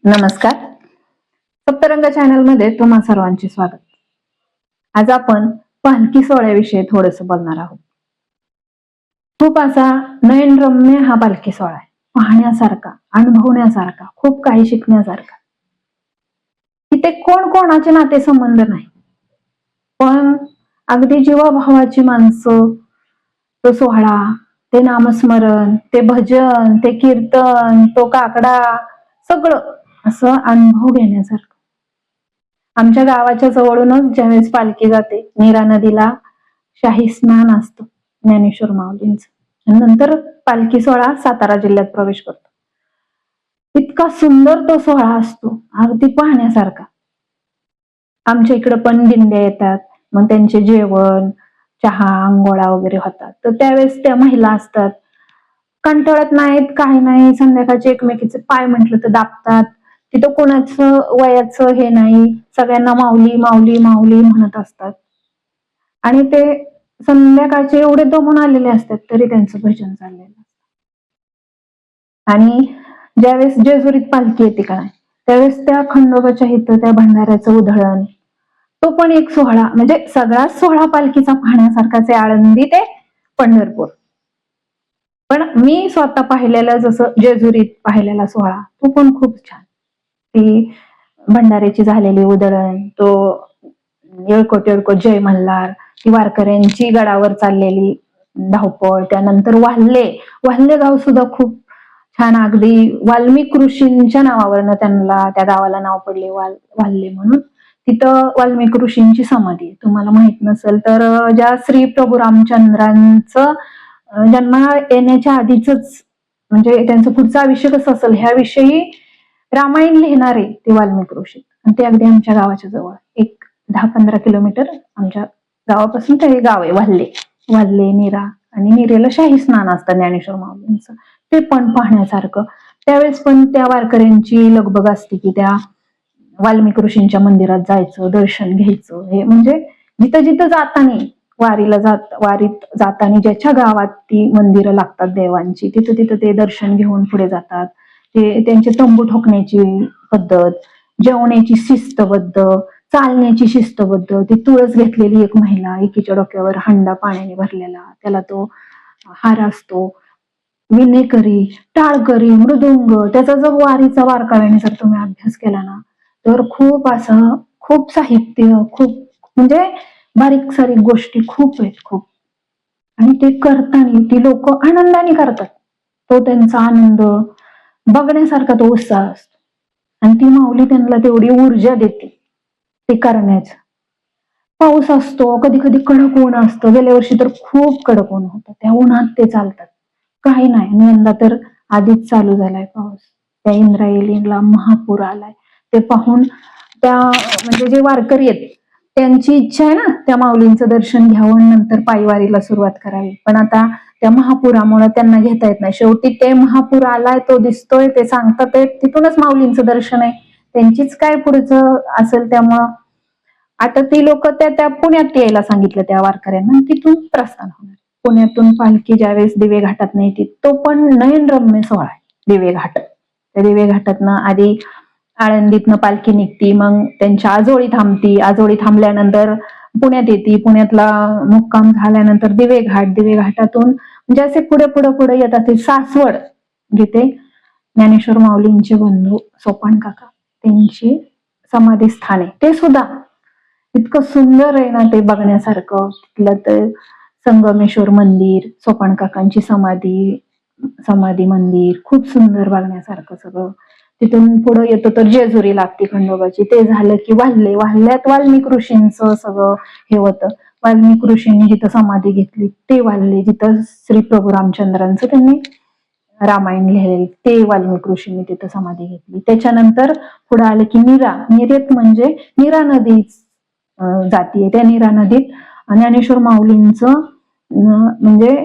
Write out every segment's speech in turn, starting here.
नमस्कार. सप्तरंग चॅनल मध्ये तुम्हा सर्वांचे स्वागत. आज आपण पालखी सोहळ्याविषयी थोडस बोलणार आहोत. खूप असा नयनरम्य हा पालखी सोहळा आहे. पाहण्यासारखा, अनुभवण्यासारखा, खूप काही शिकण्यासारखा. इथे कोण कोणाचे नातेसंबंध नाही, पण अगदी जीवाभावाची माणसं, तो सोहळा, ते नामस्मरण, ते भजन, ते कीर्तन, तो काकडा, सगळं असं अनुभव घेण्यासारखं. आमच्या गावाच्या जवळूनच ज्यावेळेस पालखी जाते, नीरा नदीला शाही स्नान असतं ज्ञानेश्वर माऊलींचं, आणि नंतर पालखी सोहळा सातारा जिल्ह्यात प्रवेश करतो. इतका सुंदर तो सोहळा असतो, अगदी पाहण्यासारखा. आमच्या इकडे पण दिंड्या येतात, मग त्यांचे जेवण, चहा, अंघोळा वगैरे होतात. तर त्यावेळेस त्या महिला असतात, कंटाळत नाहीत, काही नाही. संध्याकाळचे एकमेकीचे पाय म्हटलं तर दाबतात. तिथं कोणाचं वयाचं हे नाही, सगळ्यांना माऊली माऊली माऊली म्हणत असतात. आणि ते संध्याकाळचे एवढे दमून आलेले असतात तरी त्यांचं भजन चाललेलं. आणि ज्यावेळेस जेजुरीत पालखी येते का नाही, त्यावेळेस त्या खंडोबाच्या इथं त्या भंडाऱ्याचं उधळण, तो पण एक सोहळा, म्हणजे सगळाच सोहळा पालखीचा पाहण्यासारखाच आहे, आळंदी ते पंढरपूर. पण मी स्वतः पाहिलेला, जसं जेजुरीत पाहिलेला सोहळा, तो पण खूप छान. ती भंडाऱ्याची झालेली उधळण, तो येळकोट येळकोट जय मल्हार, ती वारकऱ्यांची गडावर चाललेली धावपळ, त्यानंतर वाल्हे गाव सुद्धा खूप छान. अगदी वाल्मिक ऋषींच्या नावावरनं त्यांना त्या गावाला नाव पडले वाल्हे म्हणून. तिथं वाल्मिक ऋषींची समाधी आहे. तुम्हाला माहित नसेल तर, ज्या श्री प्रभू रामचंद्रांचं जन्म येण्याच्या आधीच, म्हणजे त्यांचं पुढचं आयुष्य कसं असेल ह्याविषयी रामायण लिहिणारे ते वाल्मिक ऋषी. आणि ते अगदी आमच्या गावाच्या जवळ, एक 10-15 किलोमीटर आमच्या गावापासून ते गाव आहे वाल्हे नीरा. आणि नीरेला शाही स्नान असतं ज्ञानेश्वर माऊलींचं, ते पण पाहण्यासारखं. त्यावेळेस पण त्या वारकऱ्यांची लगबग असते की त्या वाल्मिक ऋषींच्या मंदिरात जायचं, दर्शन घ्यायचं. हे म्हणजे जिथं जिथं जाताना, वारीत जाताना ज्याच्या गावात ती मंदिरं लागतात देवांची, तिथं तिथं ते दर्शन घेऊन पुढे जातात. ते त्यांचे तंबू ठोकण्याची पद्धत, जेवण्याची शिस्तबद्ध, चालण्याची शिस्तबद्ध. ती तुळस घेतलेली एक महिला, एकीच्या डोक्यावर हंडा पाण्याने भरलेला, त्याला तो हार असतो, विनेकरी, टाळकरी, मृदुंग, त्याचा जर वारीचा वारकऱ्याने जर तुम्ही अभ्यास केला ना, तर खूप साहित्य, खूप म्हणजे बारीक सारीक गोष्टी खूप आहेत, खूप. आणि ते करताना ती लोक आनंदाने करतात. तो त्यांचा आनंद बघण्यासारखा तो उत्साह असतो. आणि ती माऊली त्यांना तेवढी ऊर्जा देते ते करण्याचं. पाऊस असतो, कधी कधी कडक ऊन असतं. गेल्या वर्षी तर खूप कडक ऊन होतं, त्या उन्हात ते चालतात, काही नाही. आणि यंदा तर आधीच चालू झालाय पाऊस. त्या इंद्रायणीला महापूर आलाय. ते पाहून त्या म्हणजे जे वारकरी आहेत त्यांची इच्छा आहे ना, त्या माऊलींचं दर्शन घ्यावं, नंतर पायवारीला सुरुवात करावी. पण आता त्या महापुरामुळे त्यांना घेता येत नाही. शेवटी ते महापूर आलाय, तो दिसतोय, ते सांगतात, तिथूनच माऊलींचं दर्शन आहे. त्यांचीच काय पुढचं असेल, त्यामुळं आता ती लोक त्या पुण्यात यायला सांगितलं त्या वारकऱ्यांना, तिथून प्रस्थान होणार. पुण्यातून पालखी ज्यावेळेस दिवे घाटात नाही, तो पण नयनरम्य सोहळा आहे. दिवे घाट, त्या दिवे घाटातनं आधी आळंदीतनं पालखी निघती, मग त्यांच्या आजोळी थांबती, आजोळी थांबल्यानंतर पुण्यात येते, पुण्यातला मुक्काम झाल्यानंतर दिवे घाटातून म्हणजे असे पुढे पुढे पुढे येत असते सासवड, जिथे ज्ञानेश्वर माऊलींचे बंधू सोपान काका त्यांची समाधी स्थान आहे. ते सुद्धा इतकं सुंदर आहे ना, ते बघण्यासारखं. तिथलं ते संगमेश्वर मंदिर, सोपान काकांची समाधी मंदिर, खूप सुंदर बघण्यासारखं सगळं. तिथून पुढे येतो तर जेजुरी लागते खंडोबाची. ते झालं की वाल्ह्यात वाल्मिक ऋषींचं सगळं हे होतं. वाल्मिक ऋषींनी जिथं समाधी घेतली ते वाल्हे, जिथं श्री प्रभू रामचंद्रांचं त्यांनी रामायण लिहिलेलं ते वाल्मिक ऋषींनी तिथं समाधी घेतली. त्याच्यानंतर पुढे आले की नीरेत म्हणजे नीरा नदी जातीये. त्या नीरा नदीत ज्ञानेश्वर माऊलींचं म्हणजे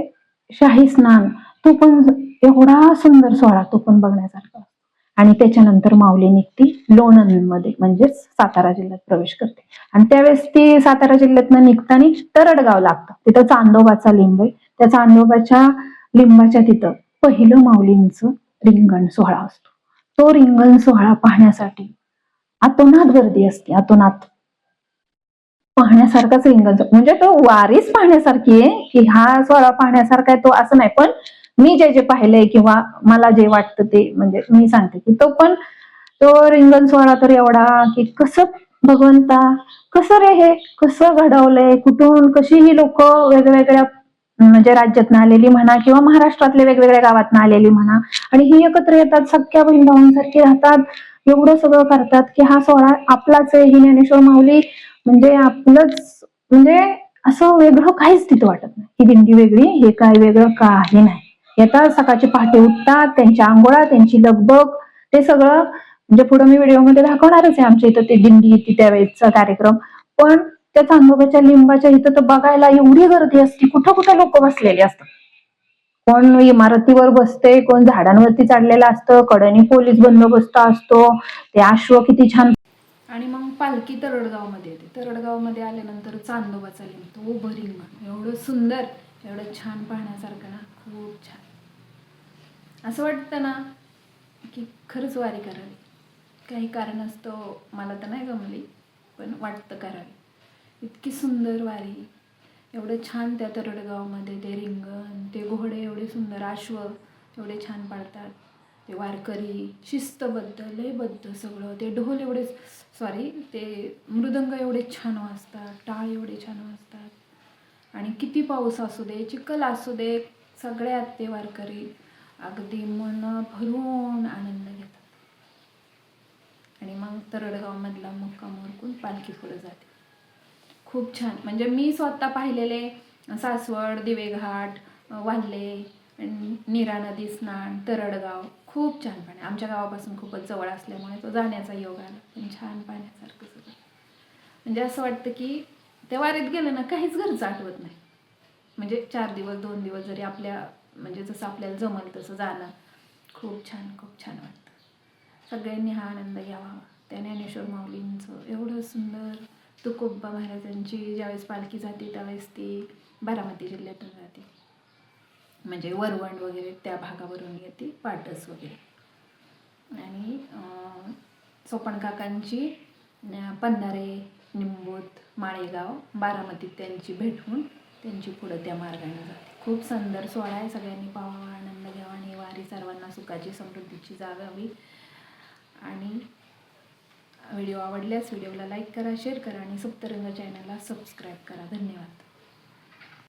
शाही स्नान, तो पण एवढा सुंदर सोहळा, तो पण बघण्यासारखा. आणि त्याच्यानंतर माऊली निघती लोणंदमध्ये, म्हणजेच सातारा जिल्ह्यात प्रवेश करते. आणि त्यावेळेस ती सातारा जिल्ह्यातनं निघताना तरडगाव लागतं, तिथं चांदोबाचा लिंब आहे. त्या चांदोबाच्या लिंबाच्या तिथं पहिलं माऊलींचं रिंगण सोहळा असतो. तो रिंगण सोहळा पाहण्यासाठी अतोनात गर्दी असते, अतोनात. पाहण्यासारखाच रिंगण म्हणजे तो वारीच पाहण्यासारखी आहे की हा सोहळा पाहण्यासारखा आहे तो असं नाही, पण मी जे जे पाहिलंय किंवा मला जे वाटतं ते म्हणजे मी सांगते की तो रिंगण सोहळा तर एवढा की कसं भगवंता, कसं रे हे कसं घडवलंय, कुठून कशी ही लोक वेगवेगळ्या म्हणजे राज्यातनं आलेली म्हणा किंवा महाराष्ट्रातल्या वेगवेगळ्या गावातनं आलेली म्हणा, आणि ही एकत्र येतात, सख्या बहीण भावांसारखी राहतात, एवढं सगळं करतात की हा सोहळा आपलाच आहे. ही ज्ञानेश्वर माऊली म्हणजे आपलंच, म्हणजे असं वेगळं काहीच तिथं वाटत नाही. ही दिंडी वेगळी, हे काय वेगळं काही नाही. येतात सकाळची पहाटे उठतात, त्यांच्या आंघोळा, त्यांची लगबग, ते सगळं म्हणजे पुढे मी व्हिडिओमध्ये दाखवणारच आहे आमच्या इथं ते दिंडी येते त्यावेळेसचा कार्यक्रम. पण त्या चांदोबाच्या लिंबाच्या इथं तर बघायला एवढी गर्दी असते, कुठं कुठं लोक बसलेले असतात. कोण इमारतीवर बसते, कोण झाडांवरती चढलेलं असतं, कडेने पोलीस बंदोबस्त असतो, ते अश्व किती छान. आणि मग पालखी तरडगावमध्ये येते. तरडगावमध्ये आल्यानंतर चांदोबाचा लिंब, तो उभं रिंगण एवढं सुंदर, एवढं छान पाहण्यासारखं ना, खूप छान. असं वाटतं ना की खरंच वारी करावी. काही कारणास्तव मला तर नाही जमली, पण वाटतं करावी. इतकी सुंदर वारी, एवढं छान त्या तरडगावमध्ये ते रिंगण, ते घोडे एवढे सुंदर, अश्व एवढे छान पाळतात, ते वारकरी शिस्तबद्ध, लयबद्ध सगळं, ते ढोल एवढे ते मृदंग एवढे छान वाजतात, टाळ एवढे छान वाजतात, आणि किती पाऊस असू दे, चिखल असू दे, सगळ्यात ते वारकरी अगदी मन भरून आनंद घेतात. आणि मग तरडगावमधला मुक्काम उरकून पालखी पुढे जाते. खूप छान, म्हणजे मी स्वतः पाहिलेले सासवड, दिवेघाट, वाल्हे, नीरा नदी स्नान, तरडगाव खूप छान पाणी. आमच्या गावापासून खूपच जवळ असल्यामुळे तो जाण्याचा योग आला, पण छान पाण्यासारखं सगळं. म्हणजे असं वाटतं की त्या वारीत गेलं ना काहीच घरचं आठवत नाही. म्हणजे 4 दिवस 2 दिवस जरी आपल्या म्हणजे जसं आपल्याला जमल तसं जाणं खूप छान, खूप छान वाटतं. सगळ्यांनी हा आनंद घ्यावा. त्या ज्ञानेश्वर माऊलींचं एवढं सुंदर, तुकोबा महाराजांची ज्यावेळेस पालखी जाते त्यावेळेस ती बारामती जिल्ह्यातून जाते, म्हणजे वरवंड वगैरे त्या भागावरून येते, पाटस वगैरे. आणि सोपण काकांची पंधारे, निंबूत, माळेगाव, बारामतीत त्यांची भेट होऊन त्यांची पुढं त्या मार्गाने जाते. खूप सुंदर सोहळा आहे, सगळ्यांनी पाहावा, आनंद घ्यावा, आणि वारी सर्वांना सुखाची समृद्धीची जागावी. आणि व्हिडिओ आवडल्यास व्हिडिओला लाईक करा, शेअर करा, आणि सप्तरंग चॅनलला सबस्क्राईब करा. धन्यवाद.